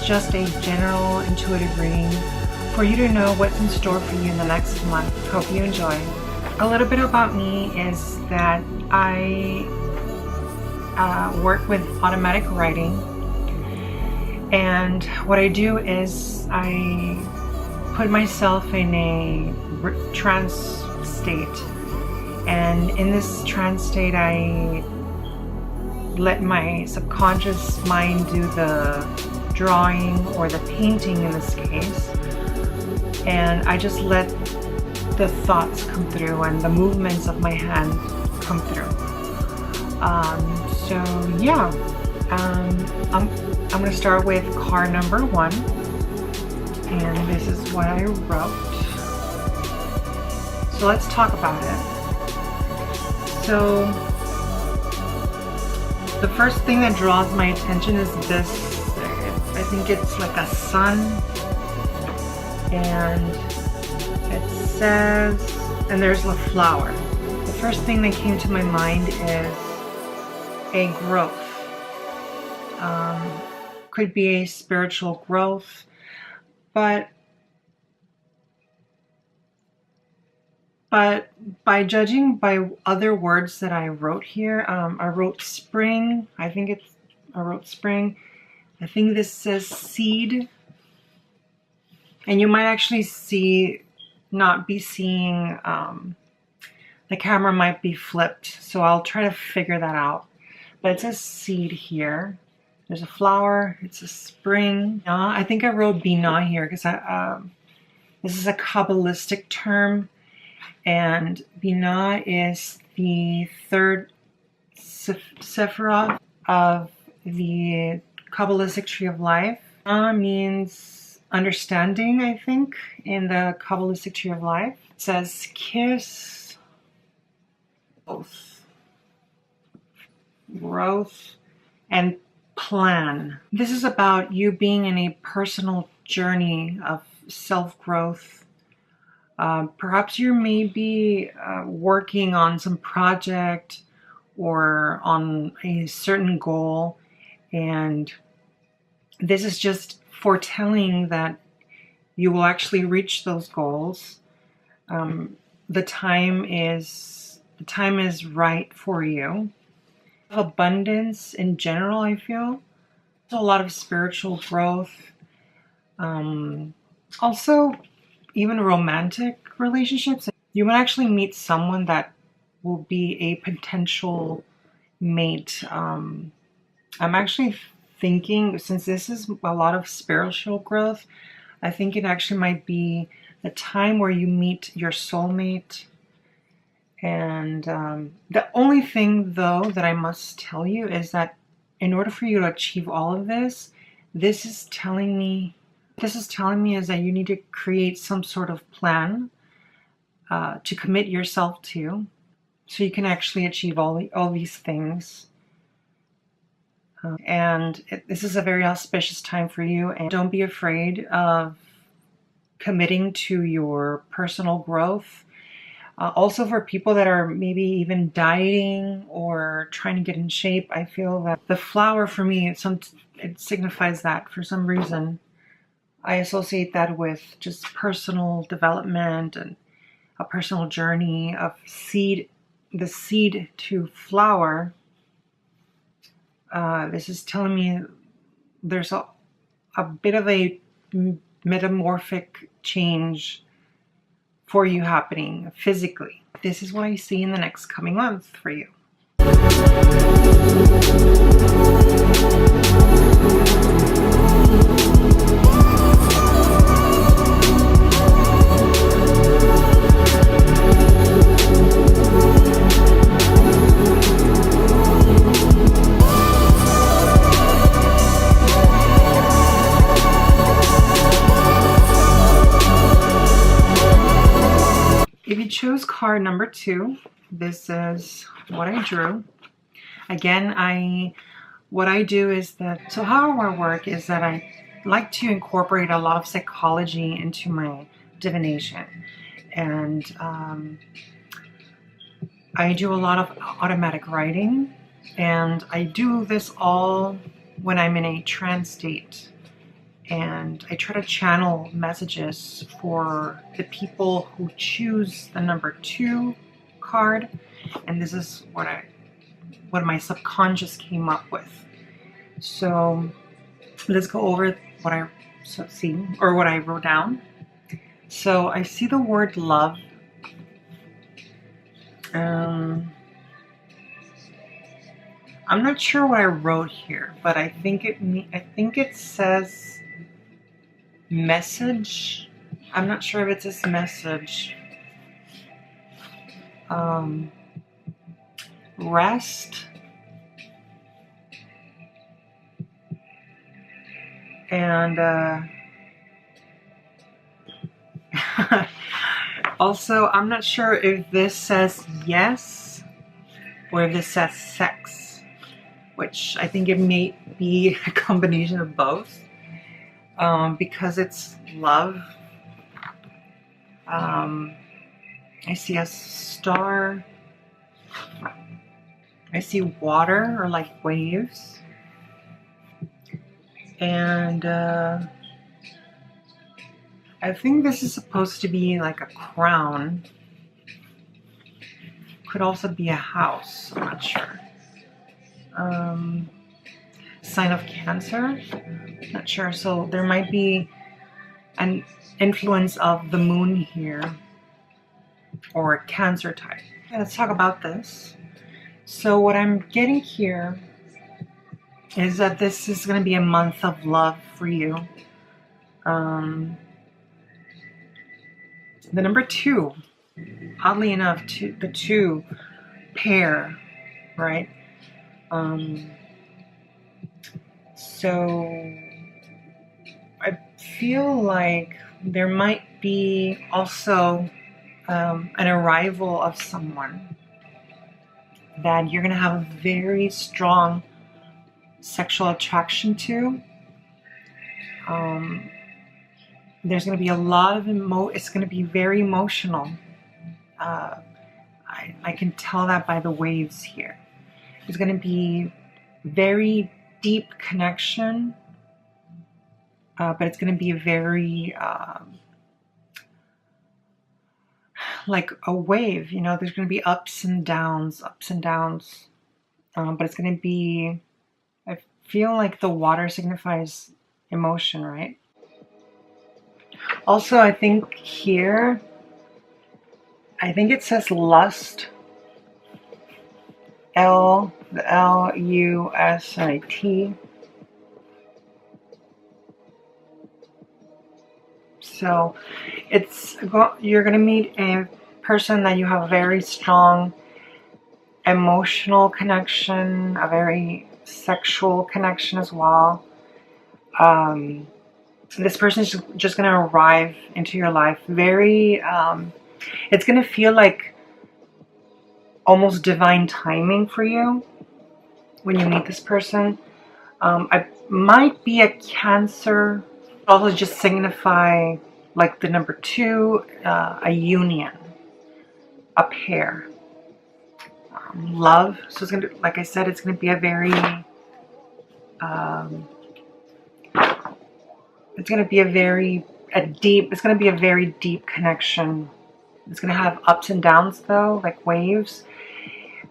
just a general intuitive reading for you to know what's in store for you in the next month. Hope you enjoy. A little bit about me is that I work with automatic writing, and what I do is I put myself in a trance state, and in this trance state I let my subconscious mind do the drawing or the painting in this case, and I just let the thoughts come through and the movements of my hand come through. So yeah, I'm going to start with card number 1, and this is what I wrote. So let's talk about it. So the first thing that draws my attention is this. I think it's like a sun, and it says, and there's a flower. The first thing that came to my mind is a growth. Could be a spiritual growth, but by judging by other words that I wrote here, I wrote spring. I wrote spring. I think this says seed, and you might actually not be seeing, the camera might be flipped, so I'll try to figure that out. But it says seed here. There's a flower. It's a spring. I think I wrote Binah here because this is a Kabbalistic term, and Binah is the third sephirah of the Kabbalistic tree of life. Means understanding, I think, in the Kabbalistic tree of life. It says kiss, growth, and plan. This is about you being in a personal journey of self-growth. Perhaps you may be working on some project or on a certain goal, and this is just foretelling that you will actually reach those goals. The time is right for you. Abundance in general, I feel. There's a lot of spiritual growth. Also, even romantic relationships. You might actually meet someone that will be a potential mate. I'm actually thinking, since this is a lot of spiritual growth, I think it actually might be the time where you meet your soulmate. And the only thing, though, that I must tell you is that in order for you to achieve all of this, this is telling me is that you need to create some sort of plan to commit yourself to, so you can actually achieve all these things. This is a very auspicious time for you, and don't be afraid of committing to your personal growth. Also, for people that are maybe even dieting or trying to get in shape, I feel that the flower for me, it signifies that for some reason. I associate that with just personal development and a personal journey of the seed to flower. This is telling me there's a bit of a metamorphic change for you happening physically. This is what I see in the next coming month for you. If you chose card number 2, this is what I drew. Again, what I do is that, so how I work is that I like to incorporate a lot of psychology into my divination. And I do a lot of automatic writing, and I do this all when I'm in a trance state. and I try to channel messages for the people who choose the number 2 card, and this is what my subconscious came up with. So let's go over what I wrote down. So I see the word love. I'm not sure what I wrote here, but I think it says message. I'm not sure if it says message. Rest. And also, I'm not sure if this says yes or if this says sex, which I think it may be a combination of both, because it's love. I see a star. I see water, or like waves. And I think this is supposed to be like a crown. Could also be a house, I'm not sure. Sign of Cancer, not sure. So there might be an influence of the moon here, or Cancer type. Okay, let's talk about this. So what I'm getting here is that this is going to be a month of love for you. The number 2, oddly enough, the 2 pair, right? So I feel like there might be also an arrival of someone that you're going to have a very strong sexual attraction to. There's going to be a lot of it's going to be very emotional. I can tell that by the waves here. It's going to be very deep connection, but it's going to be a very like a wave, you know. There's going to be ups and downs, but it's going to be, I feel like the water signifies emotion, right? Also, I think here, I think it says lust. L-U-S-I-T. So you're going to meet a person that you have a very strong emotional connection, a very sexual connection as well. This person is just going to arrive into your life very, it's going to feel like almost divine timing for you when you meet this person. I might be a Cancer, also just signify like the number 2, a union, a pair, love. So it's going to, like I said, it's going to be a very, it's going to be a very deep connection. It's going to have ups and downs though, like waves.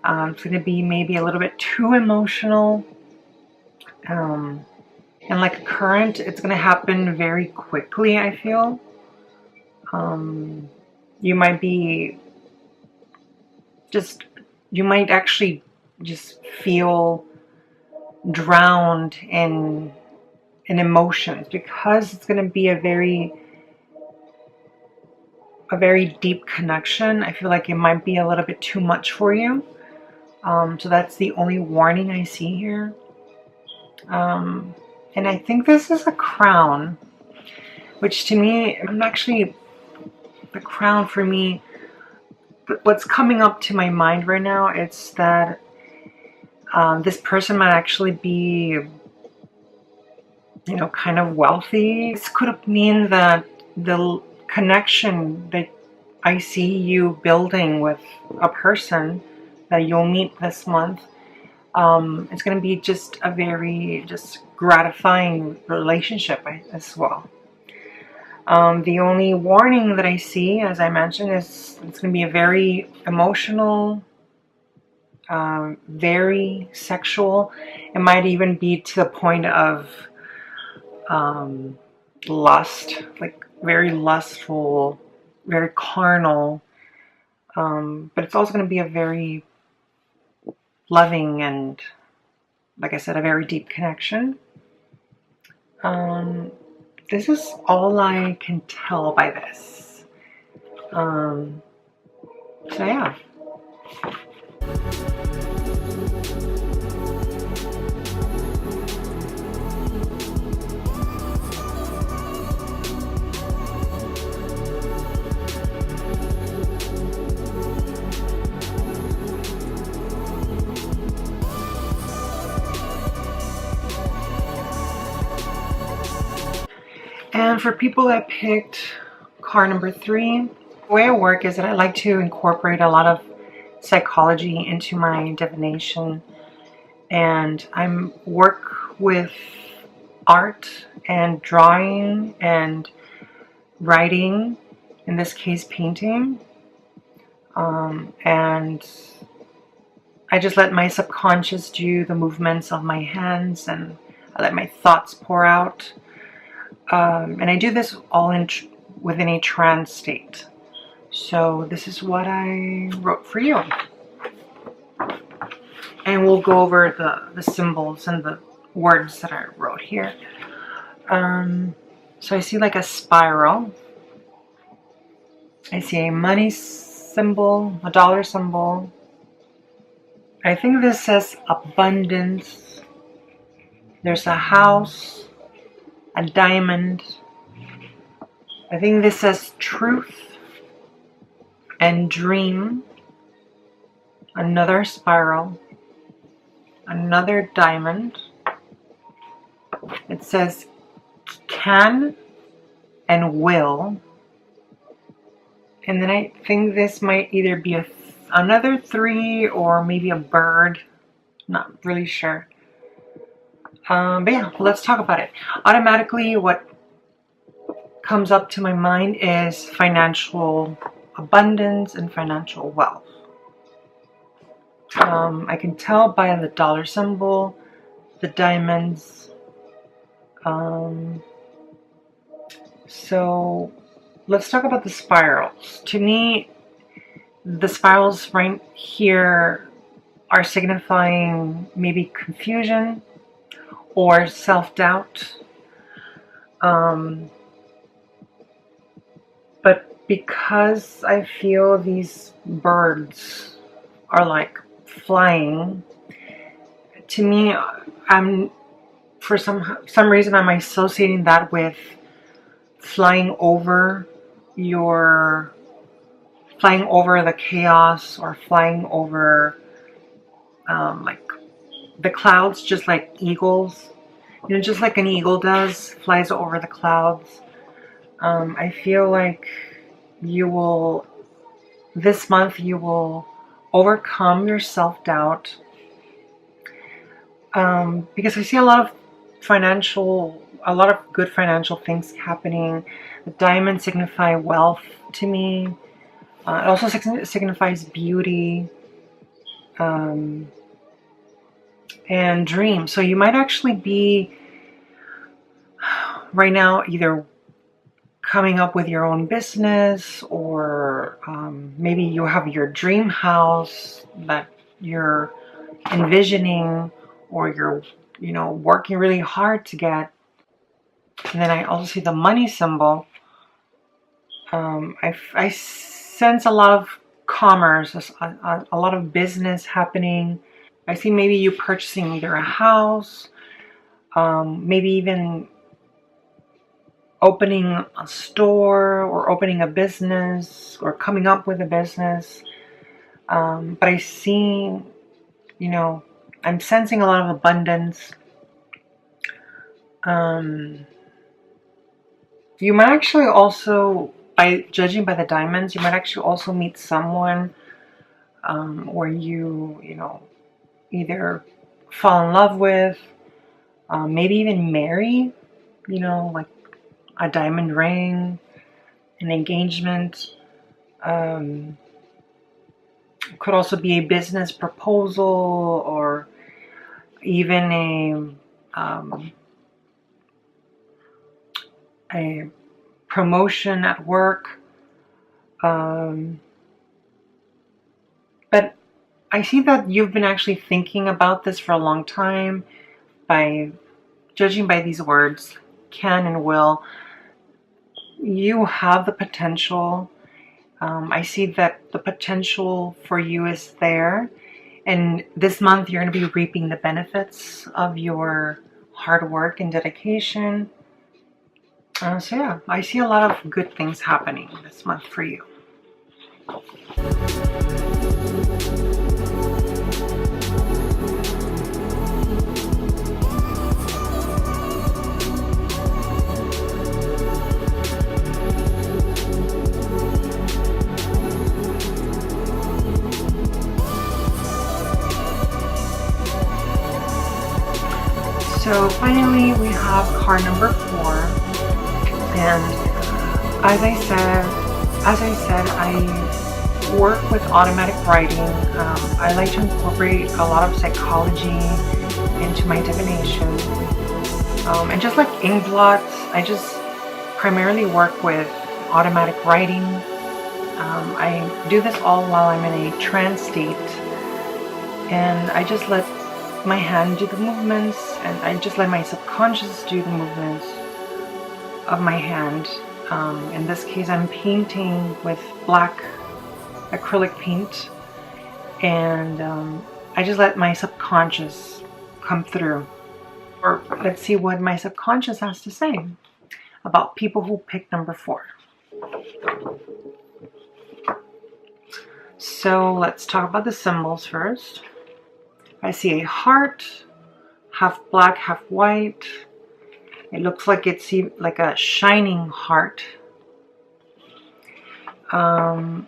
It's going to be maybe a little bit too emotional. And like a current, it's going to happen very quickly, I feel. You might actually just feel drowned in emotions, because it's going to be a very deep connection. I feel like it might be a little bit too much for you. So that's the only warning I see here. And I think this is a crown, which to me, the crown for me, what's coming up to my mind right now, it's that this person might actually be, you know, kind of wealthy. This could mean that the connection that I see you building with a person that you'll meet this month, it's going to be just a very gratifying relationship as well. The only warning that I see, as I mentioned, is it's going to be a very emotional, very sexual. It might even be to the point of lust, like very lustful, very carnal. But it's also going to be a very loving and, like I said, a very deep connection. This is all I can tell by this. So yeah. And for people that picked card number 3, the way I work is that I like to incorporate a lot of psychology into my divination, and I work with art and drawing and writing, in this case painting, and I just let my subconscious do the movements of my hands, and I let my thoughts pour out. And I do this all within a trance state. So this is what I wrote for you. And we'll go over the symbols and the words that I wrote here. So I see like a spiral. I see a money symbol, a dollar symbol. I think this says abundance. There's a house, a diamond. I think this says truth and dream. Another spiral. Another diamond. It says can and will. And then I think this might either be another 3 or maybe a bird. Not really sure. But yeah, let's talk about it. Automatically, what comes up to my mind is financial abundance and financial wealth. I can tell by the dollar symbol, the diamonds. So let's talk about the spirals. To me, the spirals right here are signifying maybe confusion or self-doubt. But because I feel these birds are like flying, to me, for some reason I'm associating that with flying over the chaos, or flying over like the clouds, just like eagles, just like an eagle does, flies over the clouds. I feel like this month you will overcome your self-doubt, because I see a lot of good financial things happening. The diamonds signify wealth to me. It also signifies beauty, and dream. So you might actually be right now either coming up with your own business, or maybe you have your dream house that you're envisioning, or you're working really hard to get. And then I also see the money symbol. I sense a lot of commerce, a lot of business happening. I see maybe you purchasing either a house, maybe even opening a store, or opening a business, or coming up with a business. But I see, I'm sensing a lot of abundance. You might actually also, judging by the diamonds, you might actually also meet someone where you either fall in love with, maybe even marry, you know, like a diamond ring, an engagement. Could also be a business proposal, or even a promotion at work. But I see that you've been actually thinking about this for a long time. By judging by these words, can and will, you have the potential. I see that the potential for you is there. And this month you're going to be reaping the benefits of your hard work and dedication. So yeah, I see a lot of good things happening this month for you. So finally we have card number 4, and as I said, I work with automatic writing. I like to incorporate a lot of psychology into my divination, and just like ink blots, I just primarily work with automatic writing. I do this all while I'm in a trance state, and I just let my hand do the movements, and I just let my subconscious do the movements of my hand. In this case, I'm painting with black acrylic paint, and I just let my subconscious come through. Or let's see what my subconscious has to say about people who picked number 4. So let's talk about the symbols first. I see a heart, half black, half white. It looks like it's like a shining heart. I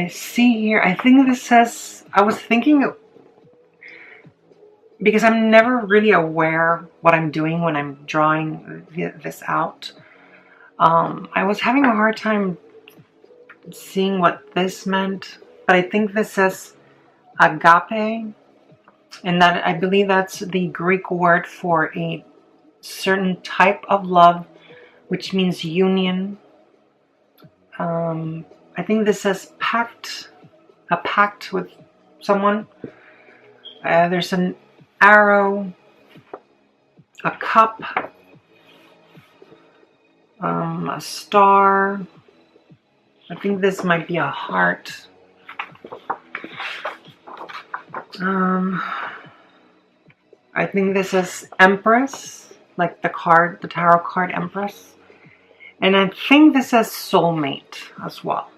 see here, I think this says, I was thinking, because I'm never really aware what I'm doing when I'm drawing this out. I was having a hard time seeing what this meant, but I think this says agape, and that I believe that's the Greek word for a certain type of love, which means union. I think this says pact, a pact with someone. There's an arrow, a cup, a star. I think this might be a heart. I think this is Empress, like the card, the tarot card Empress. And I think this says soulmate as well.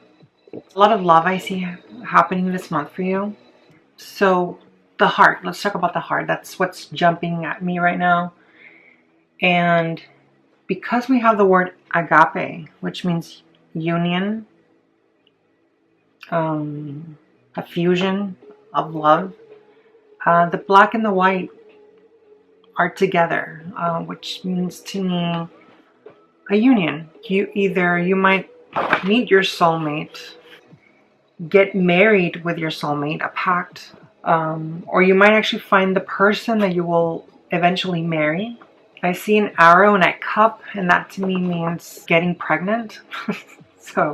A lot of love I see happening this month for you. So the heart, let's talk about the heart. That's what's jumping at me right now. And because we have the word agape, which means union, a fusion of love, the black and the white are together, which means to me a union. You might meet your soulmate, get married with your soulmate, a pact, or you might actually find the person that you will eventually marry. I see an arrow and a cup, and that to me means getting pregnant. So,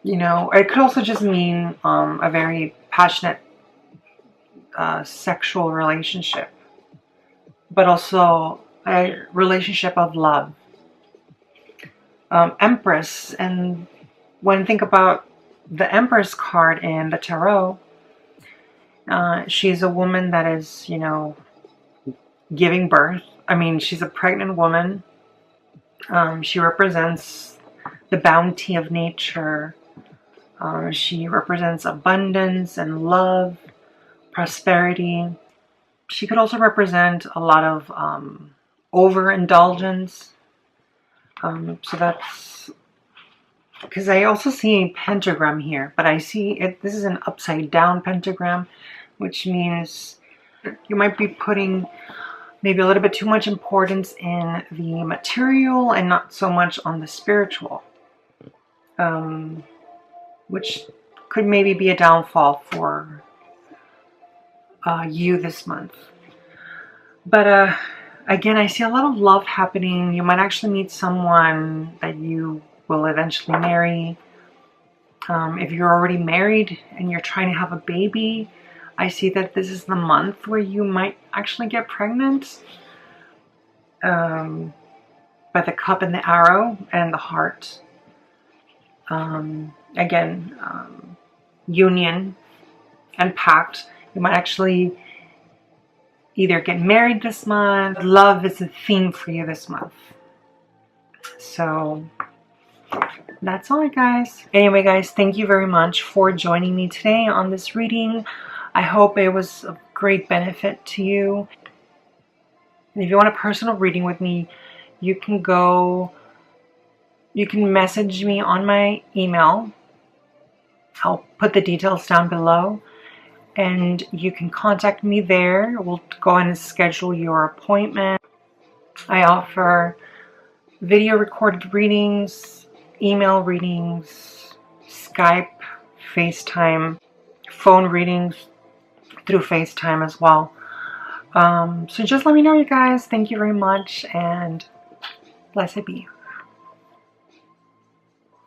you know, it could also just mean a very passionate sexual relationship, but also a relationship of love. Empress, and when I think about the Empress card in the tarot, she's a woman that is, you know, giving birth. I mean, she's a pregnant woman. She represents the bounty of nature. She represents abundance and love, prosperity. She could also represent a lot of overindulgence. So that's because I also see a pentagram here, but I see it. This is an upside down pentagram, which means you might be putting maybe a little bit too much importance in the material and not so much on the spiritual, which could maybe be a downfall for you this month. But again, I see a lot of love happening. You might actually meet someone that you will eventually marry. If you're already married and you're trying to have a baby, I see that this is the month where you might actually get pregnant. By the cup and the arrow and the heart. Again, union and pact. You might actually either get married this month. Love is a theme for you this month. So that's all, guys. Anyway, guys, thank you very much for joining me today on this reading. I hope it was of great benefit to you. And if you want a personal reading with me, you can message me on my email. I'll put the details down below. And you can contact me there. We'll go in and schedule your appointment. I offer video recorded readings, email readings, Skype, FaceTime, phone readings through FaceTime as well. So just let me know, you guys. Thank you very much, and blessed be.